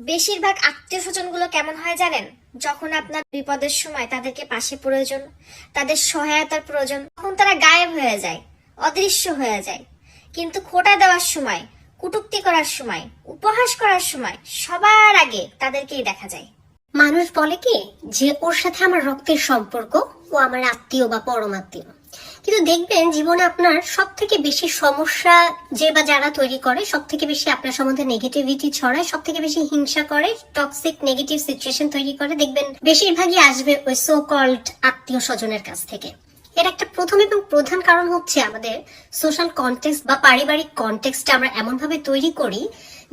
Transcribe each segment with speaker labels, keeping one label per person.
Speaker 1: বেশিরভাগ আত্মীয় স্বজনগুলো কেমন হয় জানেন? যখন আপনার বিপদের সময় তাদেরকে পাশে প্রয়োজন, তাদের সহায়তার প্রয়োজন, তখন তারা গায়েব হয়ে যায়, অদৃশ্য হয়ে যায়। কিন্তু খোঁটা দেওয়ার সময়, কটূক্তি করার সময়, উপহাস করার সময় সবার আগে তাদেরকেই দেখা যায়।
Speaker 2: মানুষ বলে কি যে ওর সাথে আমার রক্তের সম্পর্ক, ও আমার আত্মীয় বা পরমাত্মীয়। কিন্তু দেখবেন জীবনে আপনার সব থেকে বেশি সমস্যা যে বা যারা তৈরি করে, সব থেকে বেশি আপনার সম্বন্ধে নেগেটিভিটি ছড়ায়, সব থেকে বেশি হিংসা করে, টক্সিক নেগেটিভ সিচুয়েশন তৈরি করে, দেখবেন বেশিরভাগই আসবে ওই সো কল্ড আত্মীয় স্বজনের কাছ থেকে। এর একটা প্রথম এবং প্রধান কারণ হচ্ছে আমাদের সোশ্যাল কনটেক্সট বা পারিবারিক কনটেক্সটটা আমরা এমন ভাবে তৈরি করি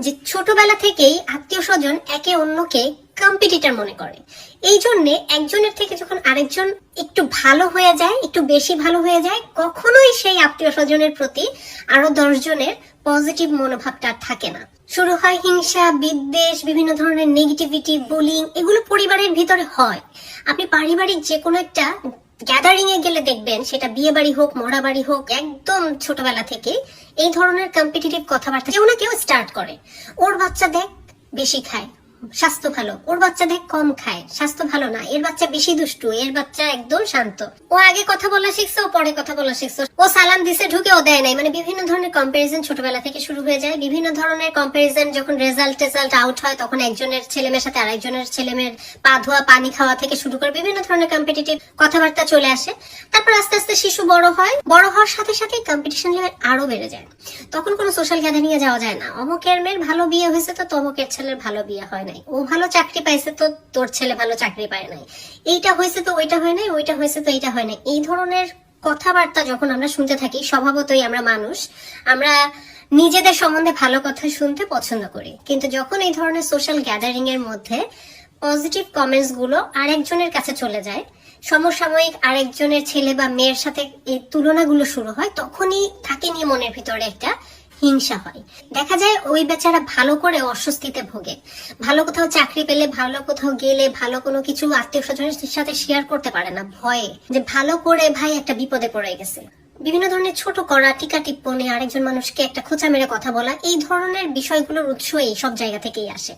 Speaker 2: যে ছোটবেলা থেকেই আত্মীয় স্বজন একে অন্যকে কম্পিটিটর মনে করে। এই জন্যে একজনের থেকে যখন আরেকজন একটু ভালো হয়ে যায়, একটু বেশি ভালো হয়ে যায়, কখনোই সেই আত্মীয় স্বজনের প্রতি আরো 10 জনের পজিটিভ মনোভাবটা থাকে না। শুরু হয় হিংসা, বিদ্বেষ, বিভিন্ন ধরনের নেগেটিভিটি, বুলিং, এগুলো পরিবারের ভিতরে হয়। আপনি পারিবারিক যে কোনো একটা গ্যাদারিং এ গেলে দেখবেন, সেটা বিয়ে বাড়ি হোক, মরা বাড়ি হোক, একদম ছোটবেলা থেকে এই ধরনের কম্পিটিটিভ কথাবার্তা কেউ না কেউ স্টার্ট করে। ওর বাচ্চা দেখ বেশি খায়, স্বাস্থ্য ভালো, ওর বাচ্চা দেখ কম খায়, স্বাস্থ্য ভালো না, এর বাচ্চা বেশি দুষ্টু, এর বাচ্চা একদম শান্ত, ও আগে কথা বলা শিখছে, ও পরে কথা বলা শিখছে, ও সালাম দিছে ঢুকে ও দেয় নাই। মানে বিভিন্ন ধরনের কম্পারিজন ছোটবেলা থেকে শুরু হয়ে যায়। বিভিন্ন ধরনের কম্পারিজন যখন রেজাল্ট আউট হয়, তখন একজনের ছেলেমেয়ের সাথে আরেকজনের ছেলেমেয়ের পা ধোয়া, পানি খাওয়া থেকে শুরু করে বিভিন্ন ধরনের কম্পিটিটিভ কথাবার্তা চলে আসে। তারপর আস্তে আস্তে শিশু বড় হয়, বড় হওয়ার সাথে সাথে কম্পিটিশন লেভেল আরো বেড়ে যায়। তখন কোনো সোশ্যাল গ্যাদারিং এ যাওয়া যায় না। অমুকের মেয়ের ভালো বিয়ে হয়েছে তো তমুকের ছেলের ভালো বিয়ে হয় নাই, ও ভালো চাকরি পাইছে তো তোর ছেলে ভালো চাকরি পায় নাই, এইটা হয়েছে তো ওইটা হয় নাই, ওইটা হয়েছে তো এইটা হয় নাই। এই ধরনের কথাবার্তা যখন আমরা শুনতে থাকি, স্বভাবতই আমরা মানুষ, আমরা নিজেদের সম্বন্ধে ভালো কথা শুনতে পছন্দ করি। কিন্তু যখন এই ধরনের সোশ্যাল গ্যাদারিং এর মধ্যে পজিটিভ কমেন্টস গুলো আরেকজনের কাছে চলে যায়, সমসাময়িক আরেকজনের ছেলে বা মেয়ের সাথে এই তুলনাগুলো শুরু হয়, তখনই তাকে নিয়ে মনের ভিতরে একটা হিংসা হয়। দেখা যায় ওই বেচারা ভালো করে অস্বস্তিতে ভোগে, ভালো কোথাও চাকরি পেলে, ভালো কোথাও গেলে, ভালো কোনো কিছু আত্মীয় স্বজনের সাথে শেয়ার করতে পারে না, ভয়ে যে ভালো করে ভাই একটা বিপদে পড়ে গেছে। বিভিন্ন ধরনের ছোট করা, টিকা টিপ্পণী, আরেকজন মানুষকে একটা খোঁচা মেরে কথা বলা, এই ধরনের বিষয়গুলোর উৎস এই সব জায়গা থেকেই আসে।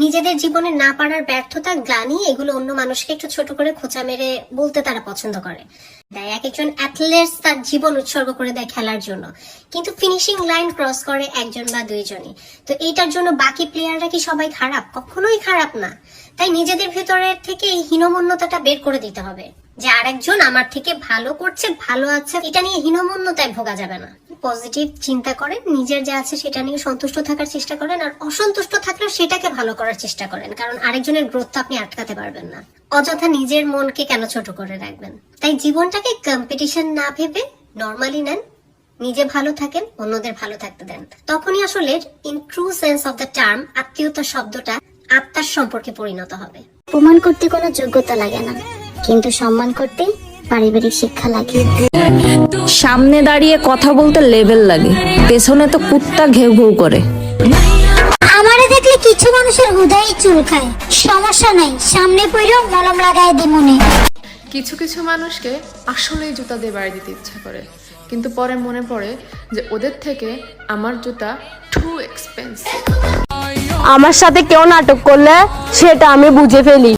Speaker 2: নিজেদের জীবনে না পারার ব্যর্থতা, গ্লানি, এগুলো অন্য মানুষকে একটু ছোট করে খোঁচা মেরে বলতে তারা পছন্দ করে। এক একজন অ্যাথলেটস তার জীবন উৎসর্গ করে দেয় খেলার জন্য, কিন্তু ফিনিশিং লাইন ক্রস করে একজন বা দুইজনই। তো এইটার জন্য বাকি প্লেয়াররা কি সবাই খারাপ? কখনোই খারাপ না। তাই নিজেদের ভেতরের থেকে এই হীনমন্যতাটা বের করে দিতে হবে যে আরেকজন আমার থেকে ভালো করছে, ভালো আছে, এটা নিয়ে হীনমন্যতায় ভোগা যাবে না। পজিটিভ চিন্তা করেন, নিজের যা আছে সেটা নিয়ে সন্তুষ্ট থাকার চেষ্টা করেন, আর অসন্তুষ্ট থাকলেও সেটাকে ভালো করার চেষ্টা করেন, কারণ আরেকজনের গ্রোথ তো আপনি আটকাতে পারবেন না। অযথা নিজের মনকে কেন ছোট করে রাখবেন? তাই জীবনটাকে কম্পিটিশন না ভেবে নর্মালি নেন, নিজে ভালো থাকেন, অন্যদের ভালো থাকতে দেন। তখনই আসলে in true sense of the term আত্মীয়তা শব্দটা আত্মার সম্পর্কে পরিণত হবে।
Speaker 3: প্রমাণ করতে কোনো যোগ্যতা লাগে না, কিন্তু সম্মান করতে পারিবারিক শিক্ষা লাগে।
Speaker 4: সামনে দাঁড়িয়ে কথা বলতে লেভেল লাগে, পেছনে তো কুত্তা ঘেউ ঘেউ করে।
Speaker 3: আমারে দেখলে কিছু মানুষের হুদাই চুল খায়, সমস্যা নাই, সামনে পড়েও মলম লাগায় দিমুনি।
Speaker 5: কিছু কিছু মানুষকে আসলেই জুতা দিয়ে বাড়ি দিতে ইচ্ছা করে, কিন্তু পরে মনে পড়ে যে ওদের থেকে আমার জুতা টু এক্সপেন্সিভ।
Speaker 4: আমার সাথে কেউ নাটক করলে সেটা আমি বুঝে ফেলি।